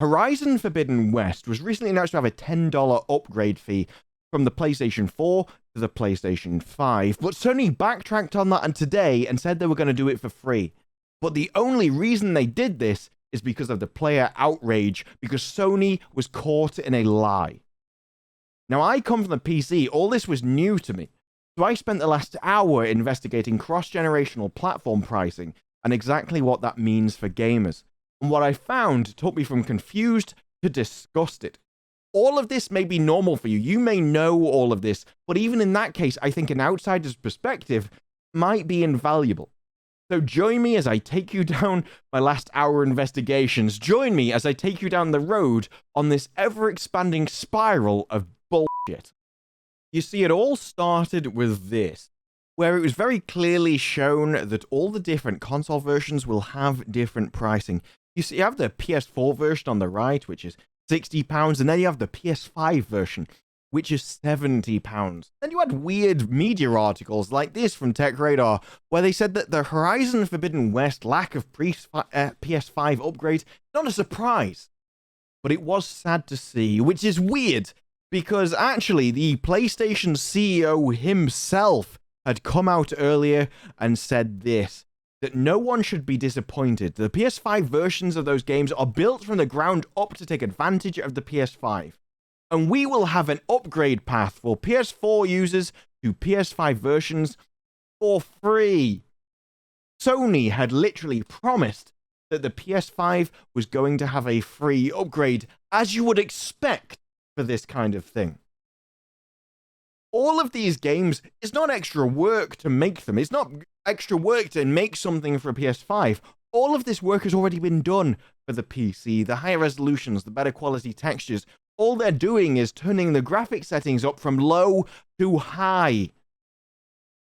Horizon Forbidden West was recently announced to have a $10 upgrade fee from the PlayStation 4 to the PlayStation 5, but Sony backtracked on that and today and said they were going to do it for free. But the only reason they did this is because of the player outrage, because Sony was caught in a lie. Now, I come from the PC, all this was new to me, so I spent the last hour investigating cross-generational platform pricing and exactly what that means for gamers. And what I found took me from confused to disgusted. All of this may be normal for you. You may know all of this, but even in that case, I think an outsider's perspective might be invaluable. So join me as I take you down my last hour investigations. Join me as I take you down the road on this ever-expanding spiral of bullshit. You see, it all started with this, where it was very clearly shown that all the different console versions will have different pricing. You see, you have the PS4 version on the right, which is £60, and then you have the PS5 version, which is £70. Then you had weird media articles like this from TechRadar, where they said that the Horizon Forbidden West lack of PS5 upgrade is not a surprise. But it was sad to see, which is weird, because actually the PlayStation CEO himself had come out earlier and said this, that no one should be disappointed. The PS5 versions of those games are built from the ground up to take advantage of the PS5. And we will have an upgrade path for PS4 users to PS5 versions for free. Sony had literally promised that the PS5 was going to have a free upgrade, as you would expect for this kind of thing. All of these games, it's not extra work to make them. It's not extra work to make something for a PS5. All of this work has already been done for the PC. The higher resolutions, the better quality textures. All they're doing is turning the graphic settings up from low to high.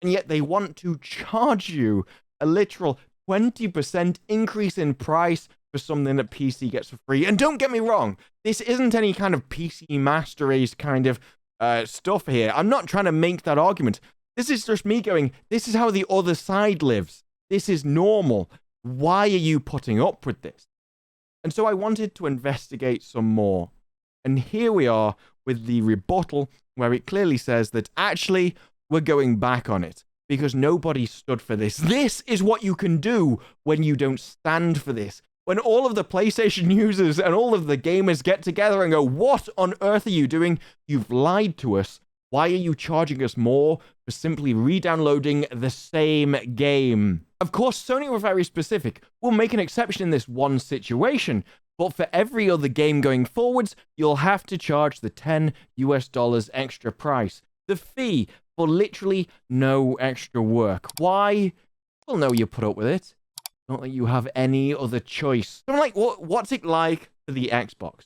And yet they want to charge you a literal 20% increase in price for something that PC gets for free. And don't get me wrong, this isn't any kind of PC Master Race kind of stuff here. I'm not trying to make that argument. This is just me going, this is how the other side lives. This is normal. Why are you putting up with this? And so I wanted to investigate some more. And here we are with the rebuttal, where it clearly says that actually we're going back on it because nobody stood for this. This is what you can do when you don't stand for this. When all of the PlayStation users and all of the gamers get together and go, what on earth are you doing? You've lied to us. Why are you charging us more for simply re-downloading the same game? Of course, Sony were very specific. We'll make an exception in this one situation, but for every other game going forwards, you'll have to charge the $10 extra price. The fee for literally no extra work. Why? Well, no, you put up with it. Not that you have any other choice. So I'm like, what's it like for the Xbox?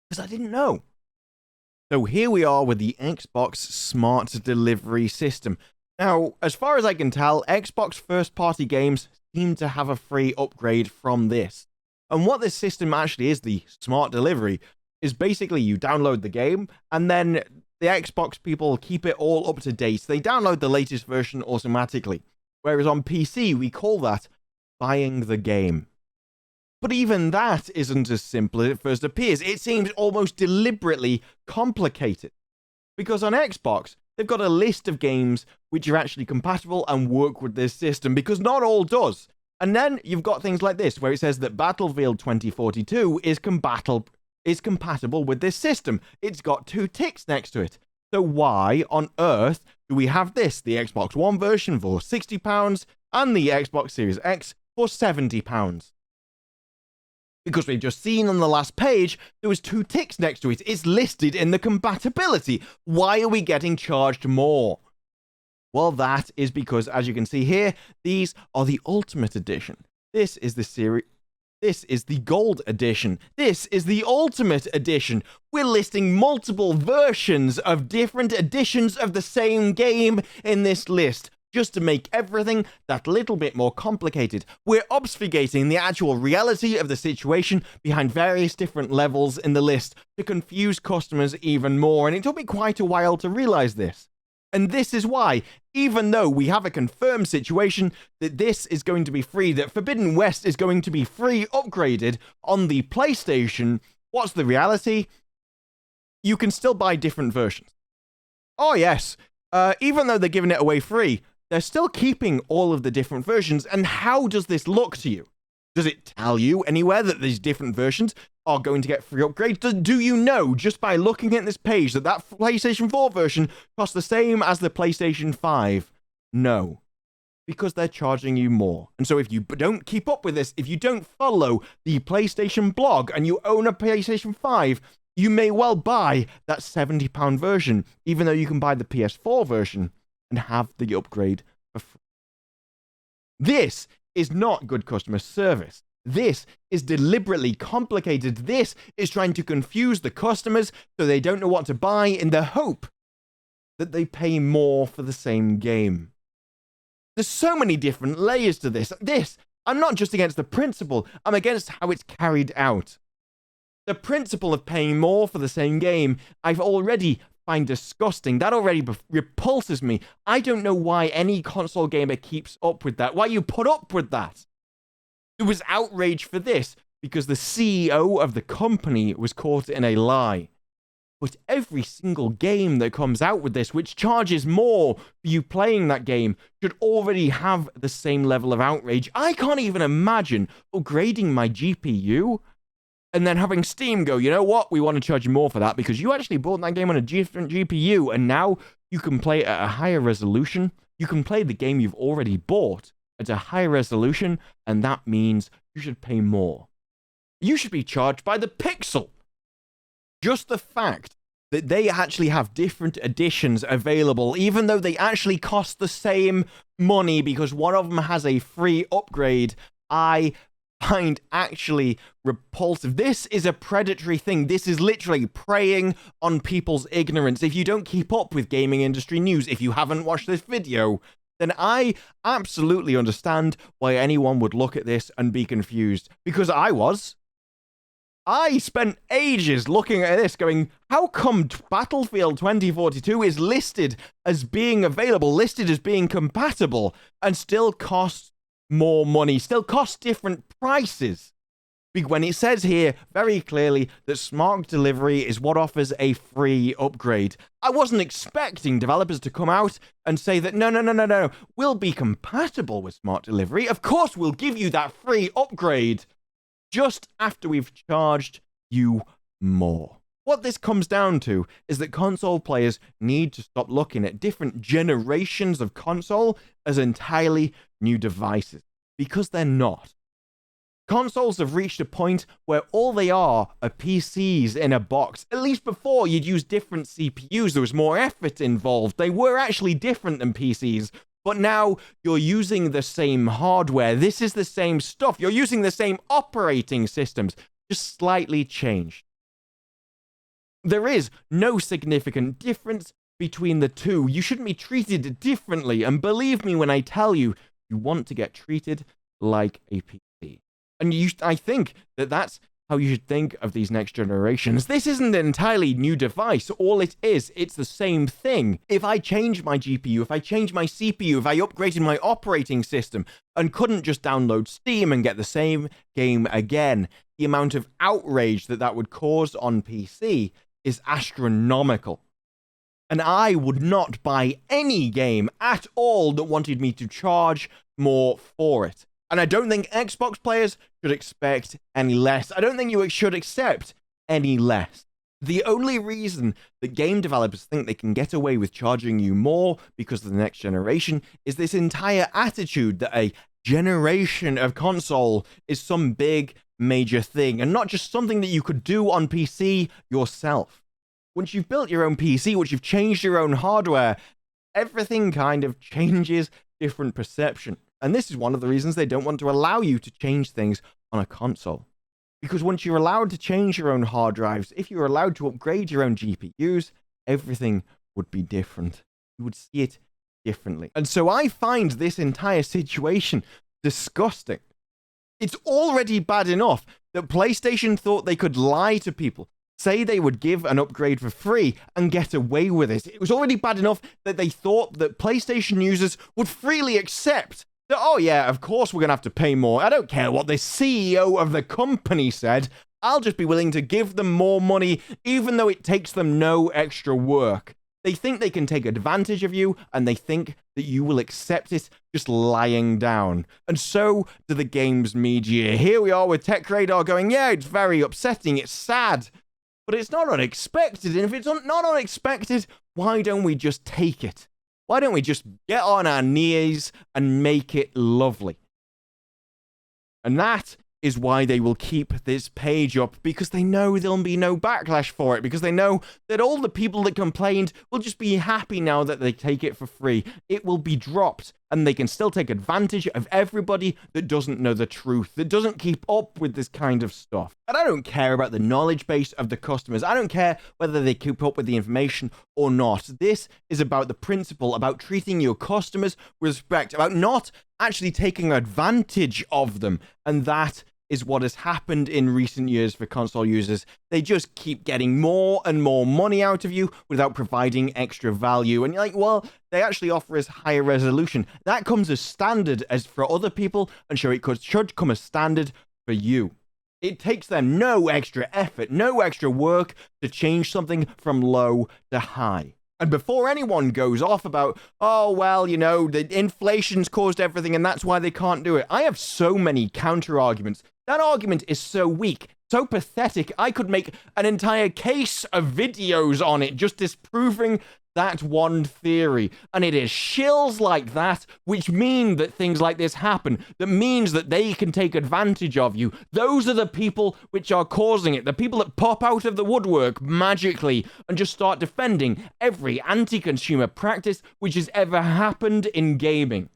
Because I didn't know. So here we are with the Xbox Smart Delivery System. Now, as far as I can tell, Xbox first-party games seem to have a free upgrade from this. And what this system actually is, the Smart Delivery, is basically you download the game, and then the Xbox people keep it all up to date. They download the latest version automatically. Whereas on PC, we call that buying the game. But even that isn't as simple as it first appears. It seems almost deliberately complicated. Because on Xbox, they've got a list of games which are actually compatible and work with this system, because not all does. And then you've got things like this, where it says that Battlefield 2042 is compatible with this system. It's got 2 ticks next to it. So why on earth do we have this, the Xbox One version for £60 and the Xbox Series X for £70? Because we've just seen on the last page, there was 2 ticks next to it. It's listed in the compatibility. Why are we getting charged more? Well, that is because, as you can see here, these are the Ultimate Edition. This is the series. This is the Gold Edition. This is the Ultimate Edition. We're listing multiple versions of different editions of the same game in this list, just to make everything that little bit more complicated. We're obfuscating the actual reality of the situation behind various different levels in the list to confuse customers even more, and it took me quite a while to realize this. And this is why, even though we have a confirmed situation that this is going to be free, that Forbidden West is going to be free upgraded on the PlayStation, what's the reality? You can still buy different versions. Oh yes, even though they're giving it away free, they're still keeping all of the different versions. And how does this look to you? Does it tell you anywhere that these different versions are going to get free upgrades? Do you know, just by looking at this page, that that PlayStation 4 version costs the same as the PlayStation 5? No. Because they're charging you more. And so if you don't keep up with this, if you don't follow the PlayStation blog and you own a PlayStation 5, you may well buy that £70 version, even though you can buy the PS4 version and have the upgrade for free. This is not good customer service. This is deliberately complicated. This is trying to confuse the customers so they don't know what to buy in the hope that they pay more for the same game. There's so many different layers to this. I'm not just against the principle, I'm against how it's carried out. The principle of paying more for the same game, I've already find disgusting. That already repulses me. I don't know why any console gamer keeps up with that. Why you put up with that? There was outrage for this because the CEO of the company was caught in a lie. But every single game that comes out with this, which charges more for you playing that game, should already have the same level of outrage. I can't even imagine upgrading my GPU and then having Steam go, you know what, we want to charge you more for that because you actually bought that game on a different GPU and now you can play it at a higher resolution. You can play the game you've already bought at a higher resolution, and that means you should pay more. You should be charged by the pixel. Just the fact that they actually have different editions available, even though they actually cost the same money because one of them has a free upgrade, I find actually repulsive. This is a predatory thing. This is literally preying on people's ignorance. If you don't keep up with gaming industry news, if you haven't watched this video, then I absolutely understand why anyone would look at this and be confused. Because I spent ages looking at this going, how come Battlefield 2042 is listed as being available, listed as being compatible, and still costs more money, still costs different prices? When it says here very clearly that Smart Delivery is what offers a free upgrade. I wasn't expecting developers to come out and say that no, we'll be compatible with Smart Delivery. Of course we'll give you that free upgrade just after we've charged you more. What this comes down to is that console players need to stop looking at different generations of console as entirely new devices, because they're not. Consoles have reached a point where all they are PCs in a box. At least before, you'd use different CPUs, there was more effort involved. They were actually different than PCs. But now you're using the same hardware. This is the same stuff. You're using the same operating systems, just slightly changed. There is no significant difference between the two. You shouldn't be treated differently. And believe me when I tell you, you want to get treated like a PC. And I think that that's how you should think of these next generations. This isn't an entirely new device. All it is, it's the same thing. If I change my GPU, if I change my CPU, if I upgraded my operating system and couldn't just download Steam and get the same game again, the amount of outrage that would cause on PC is astronomical. And I would not buy any game at all that wanted me to charge more for it. And I don't think Xbox players should expect any less. I don't think you should accept any less. The only reason that game developers think they can get away with charging you more because of the next generation is this entire attitude that a generation of console is some big major thing and not just something that you could do on PC yourself. Once you've built your own PC, once you've changed your own hardware, everything kind of changes, different perception. And this is one of the reasons they don't want to allow you to change things on a console. Because once you're allowed to change your own hard drives, if you're allowed to upgrade your own GPUs, everything would be different. You would see it differently. And so I find this entire situation disgusting. It's already bad enough that PlayStation thought they could lie to people, say they would give an upgrade for free and get away with it. It was already bad enough that they thought that PlayStation users would freely accept that, oh yeah, of course we're going to have to pay more. I don't care what the CEO of the company said. I'll just be willing to give them more money, even though it takes them no extra work. They think they can take advantage of you, and they think that you will accept it just lying down. And so do the games media. Here we are with Tech Radar going, yeah, it's very upsetting, it's sad, but it's not unexpected. And if it's not unexpected, why don't we just take it? Why don't we just get on our knees and make it lovely? And that is why they will keep this page up, because they know there'll be no backlash for it, because they know that all the people that complained will just be happy now that they take it for free. It will be dropped, and they can still take advantage of everybody that doesn't know the truth, that doesn't keep up with this kind of stuff. And I don't care about the knowledge base of the customers. I don't care whether they keep up with the information or not. This is about the principle, about treating your customers with respect, about not actually taking advantage of them. And that is what has happened in recent years for console users. They just keep getting more and more money out of you without providing extra value. And you're like, well, they actually offer us higher resolution. That comes as standard as for other people, and so it should come as standard for you. It takes them no extra effort, no extra work to change something from low to high. And before anyone goes off about, oh, well, you know, the inflation's caused everything and that's why they can't do it, I have so many counter arguments. That argument is so weak, so pathetic, I could make an entire case of videos on it just disproving that one theory. And it is shills like that which mean that things like this happen, that means that they can take advantage of you. Those are the people which are causing it, the people that pop out of the woodwork magically and just start defending every anti-consumer practice which has ever happened in gaming.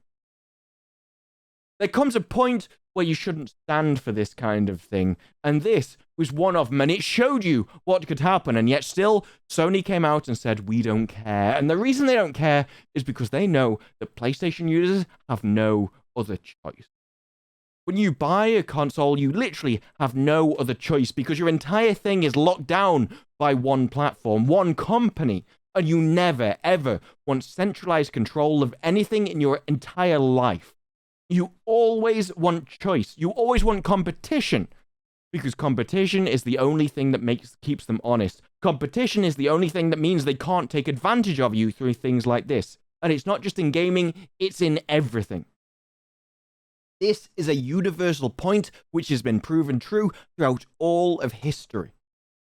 There comes a point where you shouldn't stand for this kind of thing, and this was one of them, and it showed you what could happen, and yet still, Sony came out and said, we don't care. And the reason they don't care is because they know that PlayStation users have no other choice. When you buy a console, you literally have no other choice, because your entire thing is locked down by one platform, one company, and you never, ever want centralized control of anything in your entire life. You always want choice. You always want competition, because competition is the only thing that keeps them honest. Competition is the only thing that means they can't take advantage of you through things like this. And it's not just in gaming, it's in everything. This is a universal point which has been proven true throughout all of history.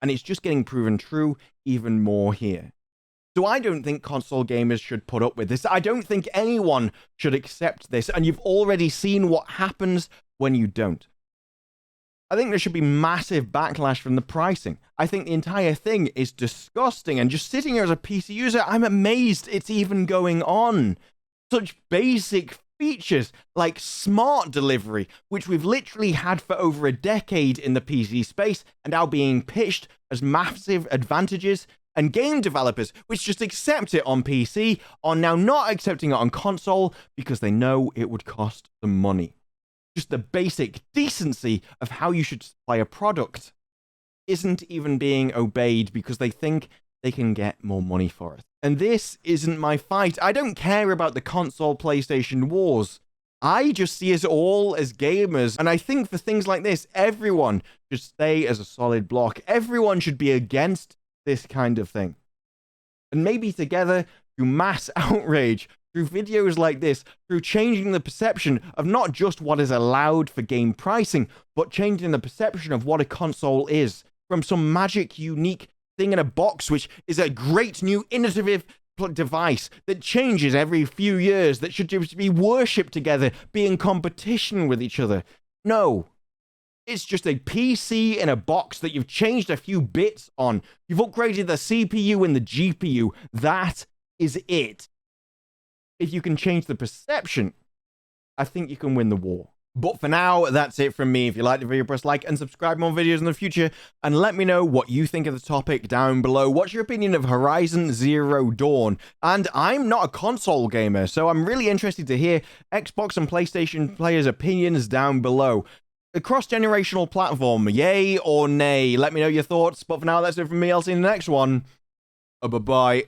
And it's just getting proven true even more here. So I don't think console gamers should put up with this. I don't think anyone should accept this. And you've already seen what happens when you don't. I think there should be massive backlash from the pricing. I think the entire thing is disgusting. And just sitting here as a PC user, I'm amazed it's even going on. Such basic features like smart delivery, which we've literally had for over a decade in the PC space and now being pitched as massive advantages. And game developers, which just accept it on PC, are now not accepting it on console because they know it would cost them money. Just the basic decency of how you should supply a product isn't even being obeyed because they think they can get more money for it. And this isn't my fight. I don't care about the console PlayStation wars. I just see us all as gamers. And I think for things like this, everyone should stay as a solid block. Everyone should be against this kind of thing. And maybe together, through mass outrage, through videos like this, through changing the perception of not just what is allowed for game pricing, but changing the perception of what a console is, from some magic, unique thing in a box, which is a great new innovative device that changes every few years, that should just be worshipped together, be in competition with each other. No. It's just a PC in a box that you've changed a few bits on. You've upgraded the CPU and the GPU. That is it. If you can change the perception, I think you can win the war. But for now, that's it from me. If you liked the video, press like and subscribe for more videos in the future. And let me know what you think of the topic down below. What's your opinion of Horizon Zero Dawn? And I'm not a console gamer, so I'm really interested to hear Xbox and PlayStation players' opinions down below. A cross-generational platform, yay or nay? Let me know your thoughts. But for now, that's it from me. I'll see you in the next one. Bye-bye.